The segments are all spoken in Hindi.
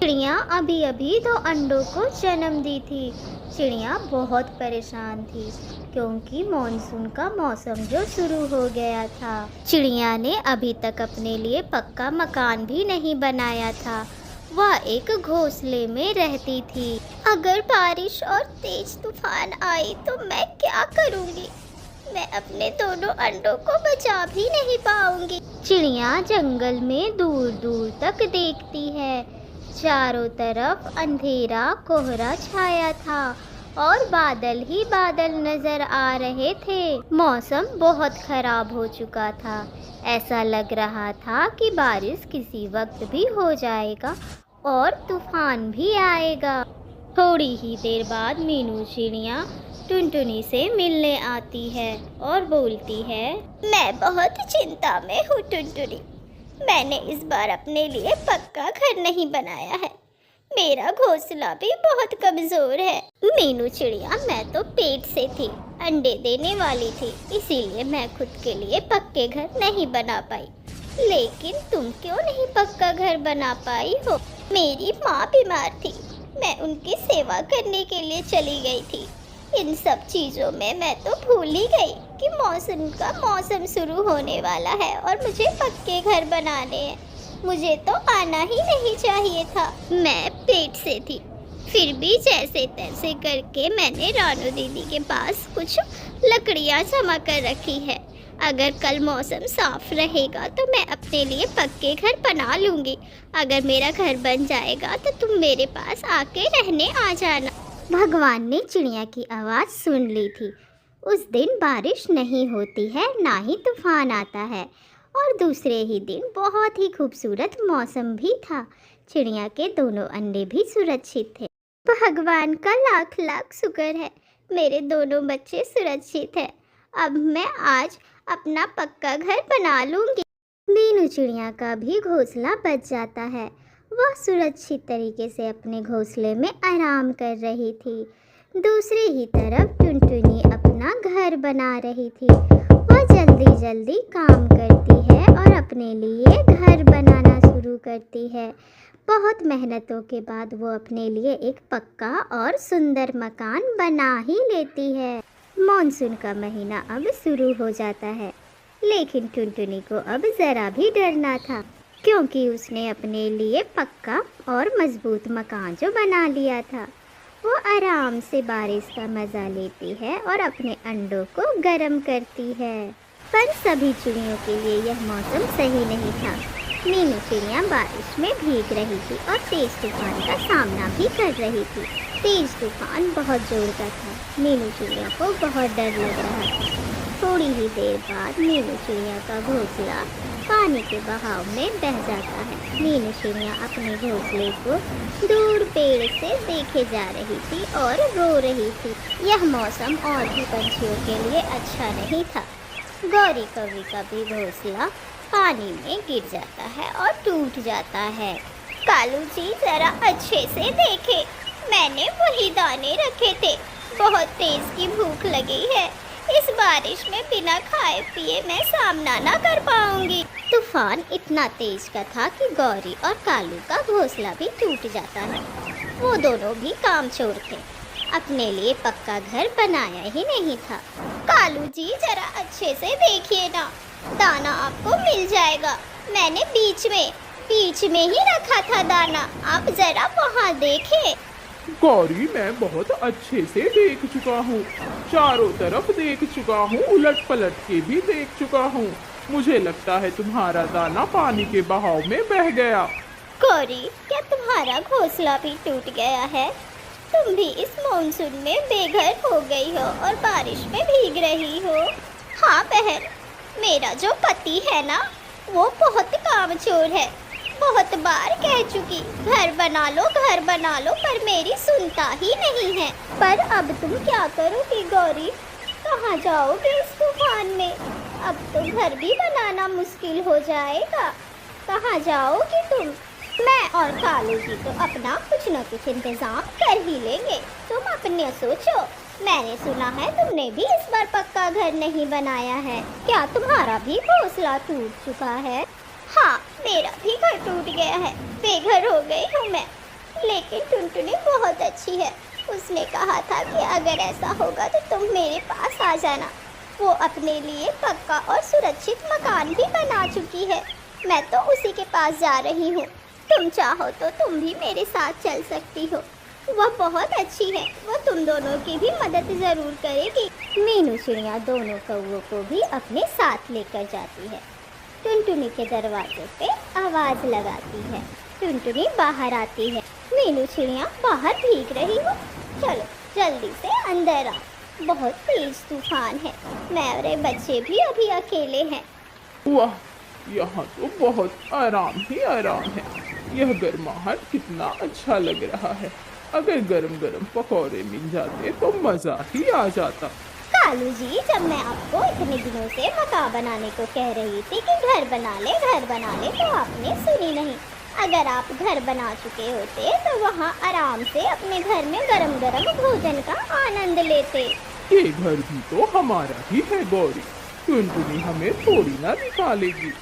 चिड़िया अभी अभी 2 अंडों को जन्म दी थी। चिड़िया बहुत परेशान थी क्योंकि मॉनसून का मौसम जो शुरू हो गया था। चिड़िया ने अभी तक अपने लिए पक्का मकान भी नहीं बनाया था। वह एक घोंसले में रहती थी। अगर बारिश और तेज तूफान आई तो मैं क्या करूँगी? मैं अपने दोनों अंडों को बचा भी नहीं पाऊंगी। चिड़िया जंगल में दूर दूर तक देखती है। चारों तरफ अंधेरा कोहरा छाया था और बादल ही बादल नजर आ रहे थे। मौसम बहुत खराब हो चुका था। ऐसा लग रहा था कि बारिश किसी वक्त भी हो जाएगा और तूफान भी आएगा। थोड़ी ही देर बाद मीनू चिड़िया टुनटुनी से मिलने आती है और बोलती है, मैं बहुत चिंता में हूँ टुनटुनी। मैंने इस बार अपने लिए पक्का घर नहीं बनाया है। मेरा घोंसला भी बहुत कमजोर है। मीनू चिड़िया, मैं तो पेट से थी, अंडे देने वाली थी, इसीलिए मैं खुद के लिए पक्के घर नहीं बना पाई। लेकिन तुम क्यों नहीं पक्का घर बना पाई हो? मेरी माँ बीमार थी, मैं उनकी सेवा करने के लिए चली गई थी। इन सब चीज़ों में मैं तो भूल ही गई कि मौसम शुरू होने वाला है और मुझे पक्के घर बनाने हैं। मुझे तो आना ही नहीं चाहिए था। मैं पेट से थी, फिर भी जैसे तैसे करके मैंने रानू दीदी के पास कुछ लकड़ियाँ जमा कर रखी है। अगर कल मौसम साफ रहेगा तो मैं अपने लिए पक्के घर बना लूँगी। अगर मेरा घर बन जाएगा तो तुम मेरे पास आके रहने आ जाना। भगवान ने चिड़िया की आवाज़ सुन ली थी। उस दिन बारिश नहीं होती है, ना ही तूफान आता है और दूसरे ही दिन बहुत ही खूबसूरत मौसम भी था। चिड़िया के दोनों अंडे भी सुरक्षित थे। भगवान का लाख लाख शुक्र है, मेरे दोनों बच्चे सुरक्षित हैं। अब मैं आज अपना पक्का घर बना लूँगी। मीनू चिड़िया का भी घोंसला बच जाता है। वह सुरक्षित तरीके से अपने घोंसले में आराम कर रही थी। दूसरी ही तरफ टुनटुनी अपना घर बना रही थी। वह जल्दी जल्दी काम करती है और अपने लिए घर बनाना शुरू करती है। बहुत मेहनतों के बाद वो अपने लिए एक पक्का और सुंदर मकान बना ही लेती है। मॉनसून का महीना अब शुरू हो जाता है, लेकिन टुनटुनी को अब ज़रा भी डर ना था क्योंकि उसने अपने लिए पक्का और मजबूत मकान जो बना लिया था। वो आराम से बारिश का मज़ा लेती है और अपने अंडों को गर्म करती है। पर सभी चिड़ियों के लिए यह मौसम सही नहीं था। मीनू चिड़िया बारिश में भीग रही थी और तेज़ तूफान का सामना भी कर रही थी। तेज़ तूफान बहुत ज़ोर का था। मीनू चिड़िया को बहुत डर लग रहा था। थोड़ी ही देर बाद मीनू चिड़िया का घोंसला पानी के बहाव में बह जाता है। मीनू चिड़िया अपने घोंसले को दूर पेड़ से देखे जा रही थी और रो रही थी। यह मौसम और भी पंछियों के लिए अच्छा नहीं था। गौरी कौवी का भी घोंसला पानी में गिर जाता है और टूट जाता है। कालू जी, जरा अच्छे से देखे, मैंने वही दाने रखे थे। बहुत तेज की भूख लगी है। इस बारिश में बिना खाए पिए मैं सामना ना कर पाऊंगी। तूफान इतना तेज का था कि गौरी और कालू का घोंसला भी टूट जाता है। वो दोनों भी काम चोर थे, अपने लिए पक्का घर बनाया ही नहीं था। कालू जी, जरा अच्छे से देखिए ना, दाना आपको मिल जाएगा। मैंने बीच में ही रखा था दाना, आप जरा वहाँ देखें। गौरी, मैं बहुत अच्छे से देख चुका हूँ, चारों तरफ देख चुका हूँ, उलट पलट के भी देख चुका हूँ। मुझे लगता है तुम्हारा दाना पानी के बहाव में बह गया। गौरी, क्या तुम्हारा घोंसला भी टूट गया है? तुम भी इस मॉनसून में बेघर हो गई हो और बारिश में भीग रही हो। हाँ बहन, मेरा जो पति है ना, वो बहुत कामचोर है। बहुत बार कह चुकी घर बना लो, पर मेरी सुनता ही नहीं है। पर अब तुम क्या करोगी गौरी? कहाँ जाओगे इस तूफान में? अब तो घर भी बनाना मुश्किल हो जाएगा। कहाँ जाओगी तुम? मैं और कालू जी तो अपना कुछ न कुछ इंतजाम कर ही लेंगे, तुम अपने सोचो। मैंने सुना है तुमने भी इस बार पक्का घर नहीं बनाया है। क्या तुम्हारा भी घोंसला टूट चुका है? हाँ, मेरा भी घर टूट गया है, बेघर हो गई हूँ मैं। लेकिन टुनटुनी बहुत अच्छी है। उसने कहा था कि अगर ऐसा होगा तो तुम मेरे पास आ जाना। वो अपने लिए पक्का और सुरक्षित मकान भी बना चुकी है। मैं तो उसी के पास जा रही हूँ। तुम चाहो तो तुम भी मेरे साथ चल सकती हो। वह बहुत अच्छी है, वो तुम दोनों की भी मदद ज़रूर करेगी। मीनू चिड़िया दोनों कौवों को भी अपने साथ लेकर जाती है। टुनटुनी के दरवाजे पे आवाज़ लगाती है। टुनटुनी बाहर आती है। मीनू चिड़िया बाहर भीग रही हो, चलो जल्दी से अंदर आओ। बहुत तेज तूफान है, मैं और ये बच्चे भी अभी अकेले हैं। वाह, यहाँ तो बहुत आराम ही आराम है। यह गर्माहट कितना अच्छा लग रहा है। अगर गरम गरम पकौड़े मिल जाते तो मज़ा ही आ जाता। कालू जी, जब मैं आपको इतने दिनों से मकान बनाने को कह रही थी कि घर बना ले तो आपने सुनी नहीं। अगर आप घर बना चुके होते तो वहाँ आराम से अपने घर में गरम गरम भोजन का आनंद लेते। ये घर भी तो हमारा ही है गौरी। टुनटुनी हमें थोड़ी ना निकालेगी।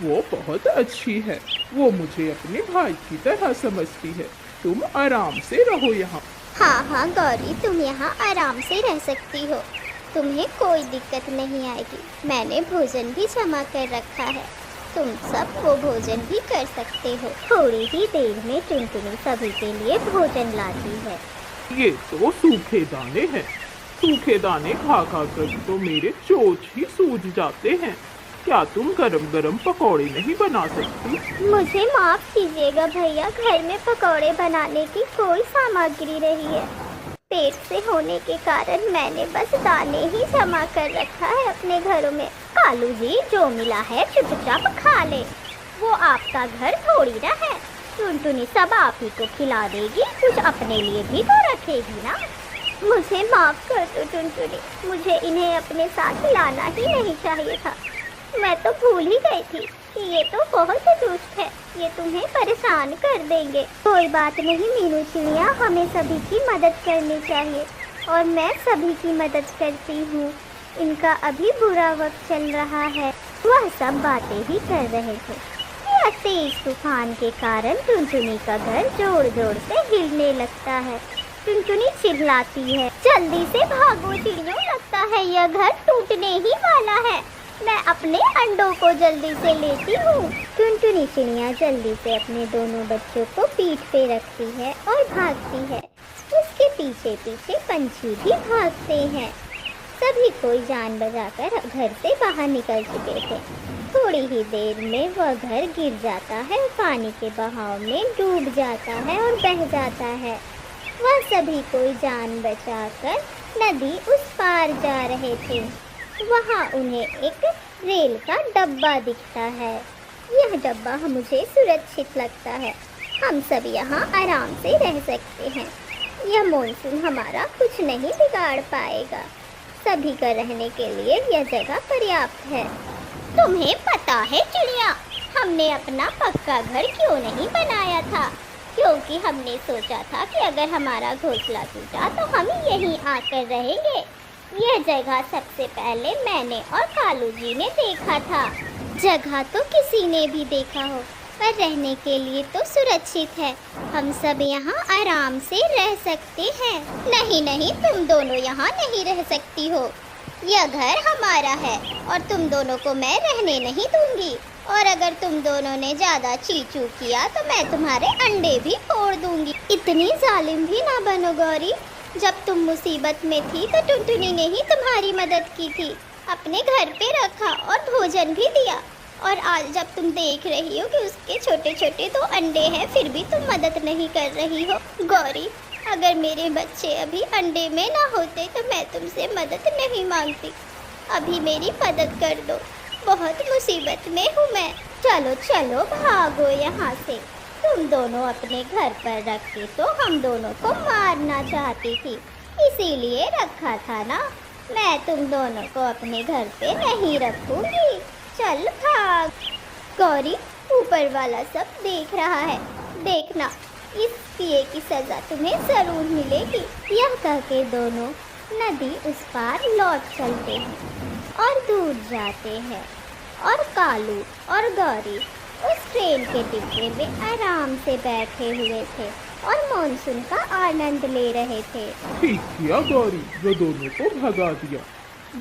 वो बहुत अच्छी है। वो मुझे अपने भाई की तरह समझती है। तुम आराम से रहो यहाँ। हाँ गौरी, तुम यहाँ आराम से रह सकती हो। तुम्हें कोई दिक्कत नहीं आएगी। मैंने भोजन भी जमा कर रखा है। तुम सब वो भोजन भी कर सकते हो। थोड़ी ही देर में टुनटुनी सभी के लिए भोजन लाती है। ये तो सूखे दाने हैं। सूखे दाने खा खा कर तो मेरे चोंच ही सूज जाते हैं। क्या तुम गरम गरम पकौड़े नहीं बना सकती? मुझे माफ कीजिएगा भैया, घर में पकौड़े बनाने की कोई सामग्री नहीं है। पेट से होने के कारण मैंने बस दाने ही जमा कर रखा है अपने घरों में। कालू जी, जो मिला है चुपचाप खा ले। वो आपका घर थोड़ी ना है। टुनटुनी सब आप ही को खिला देगी, कुछ अपने लिए भी तो रखेगी ना। मुझे माफ कर दो टुनटुनी, मुझे इन्हें अपने साथ लाना ही नहीं चाहिए था। मैं तो भूल ही गई थी कि ये तो बहुत दुष्ट है, ये तुम्हें परेशान कर देंगे। कोई बात नहीं मीनू चिड़िया, हमें सभी की मदद करनी चाहिए और मैं सभी की मदद करती हूँ। इनका अभी बुरा वक्त चल रहा है। वह सब बातें ही कर रहे थे। यह तेज तूफान के कारण टुनटुनी का घर जोर जोर से हिलने लगता है। टुनटुनी चिल्लाती है, जल्दी से भागो चिड़ियों, लगता है यह घर टूटने ही वाला है। मैं अपने अंडों को जल्दी से लेती हूँ। टुनटुनी चिड़िया जल्दी से अपने दोनों बच्चों को पीठ पे रखती है और भागती है। उसके पीछे पीछे पंछी भी भागते हैं। सभी कोई जान बचाकर घर से बाहर निकल चुके थे। थोड़ी ही देर में वह घर गिर जाता है, पानी के बहाव में डूब जाता है और बह जाता है। वह सभी कोई जान बचाकर नदी उस पार जा रहे थे। वहाँ उन्हें एक रेल का डब्बा दिखता है। यह डब्बा मुझे सुरक्षित लगता है। हम सब यहाँ आराम से रह सकते हैं। यह मॉनसून हमारा कुछ नहीं बिगाड़ पाएगा। सभी का रहने के लिए यह जगह पर्याप्त है। तुम्हें पता है चिड़िया, हमने अपना पक्का घर क्यों नहीं बनाया था? क्योंकि हमने सोचा था कि अगर हमारा घोंसला टूटा तो हम यहीं आकर रहेंगे। यह जगह सबसे पहले मैंने और कालू जी ने देखा था। जगह तो किसी ने भी देखा हो, पर रहने के लिए तो सुरक्षित है। हम सब यहाँ आराम से रह सकते हैं। नहीं, तुम दोनों यहाँ नहीं रह सकती हो। यह घर हमारा है और तुम दोनों को मैं रहने नहीं दूंगी। और अगर तुम दोनों ने ज़्यादा चीचू किया तो मैं तुम्हारे अंडे भी फोड़ दूंगी। इतनी जालिम भी ना बनो गौरी। जब तुम मुसीबत में थी तो टुनटुनी ने ही तुम्हारी मदद की थी, अपने घर पे रखा और भोजन भी दिया। और आज जब तुम देख रही हो कि उसके छोटे छोटे 2 अंडे हैं, फिर भी तुम मदद नहीं कर रही हो। गौरी, अगर मेरे बच्चे अभी अंडे में ना होते तो मैं तुमसे मदद नहीं मांगती। अभी मेरी मदद कर दो, बहुत मुसीबत में हूँ मैं। चलो भागो यहाँ से। तुम दोनों अपने घर पर रखती तो हम दोनों को मारना चाहती थी, इसीलिए रखा था ना। मैं तुम दोनों को अपने घर पे नहीं रखूंगी। चल भाग। गौरी, ऊपर वाला सब देख रहा है, देखना, इस किए की सजा तुम्हें जरूर मिलेगी। यह कह के दोनों नदी उस पार लौट चलते हैं और दूर जाते हैं। और कालू और गौरी उस ट्रेन के डिब्बे में आराम से बैठे हुए थे। और मॉनसून का आनंद ले रहे थे। ठीक किया गौरी, जो दोनों को भगा दिया।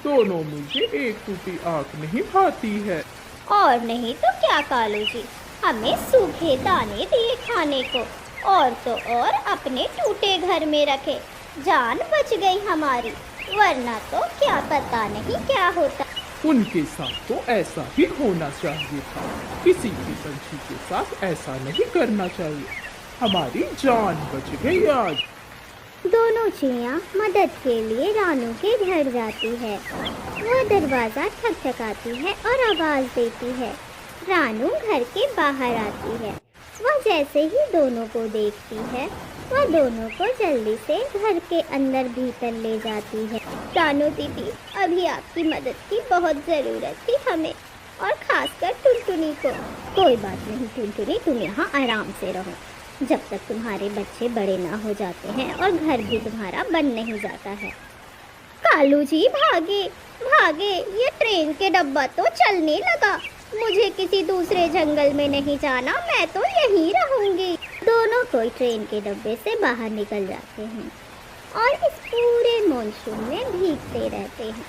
दोनों मुझे एक टूटी आंख नहीं भाती है। और नहीं तो क्या कालू जी, हमें सूखे दाने दिए खाने को, और तो और अपने टूटे घर में रखे। जान बच गई हमारी, वरना तो क्या पता नहीं क्या होता। उनके साथ तो ऐसा ही होना चाहिए था। किसी भी पंछी के साथ ऐसा नहीं करना चाहिए। हमारी जान बच गई आज। दोनों चिड़िया मदद के लिए रानू के घर जाती है। वह दरवाज़ा ठकठकाती है और आवाज़ देती है। रानू घर के बाहर आती है। वह जैसे ही दोनों को देखती है, वह दोनों को जल्दी से घर के अंदर भीतर ले जाती है। रानू दीदी, अभी आपकी मदद की बहुत ज़रूरत थी हमें, और ख़ासकर टुनटुनी को। कोई बात नहीं टुनटुनी, तुम यहाँ आराम से रहो जब तक तुम्हारे बच्चे बड़े ना हो जाते हैं और घर भी तुम्हारा बन नहीं जाता है। कालू जी भागे भागे, ये ट्रेन के डब्बा तो चलने लगा। मुझे किसी दूसरे जंगल में नहीं जाना, मैं तो यहीं रहूंगी। दोनों कोई ट्रेन के डब्बे से बाहर निकल जाते हैं और इस पूरे मॉनसून में भीगते रहते हैं।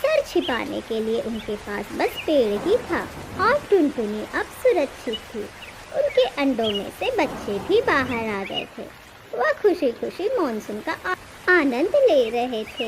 सर छिपाने के लिए उनके पास बस पेड़ ही था, और टुनटुनी अब सुरक्षित थी। उनके अंडों में से बच्चे भी बाहर आ गए थे। वह खुशी खुशी मॉनसून का आनंद ले रहे थे।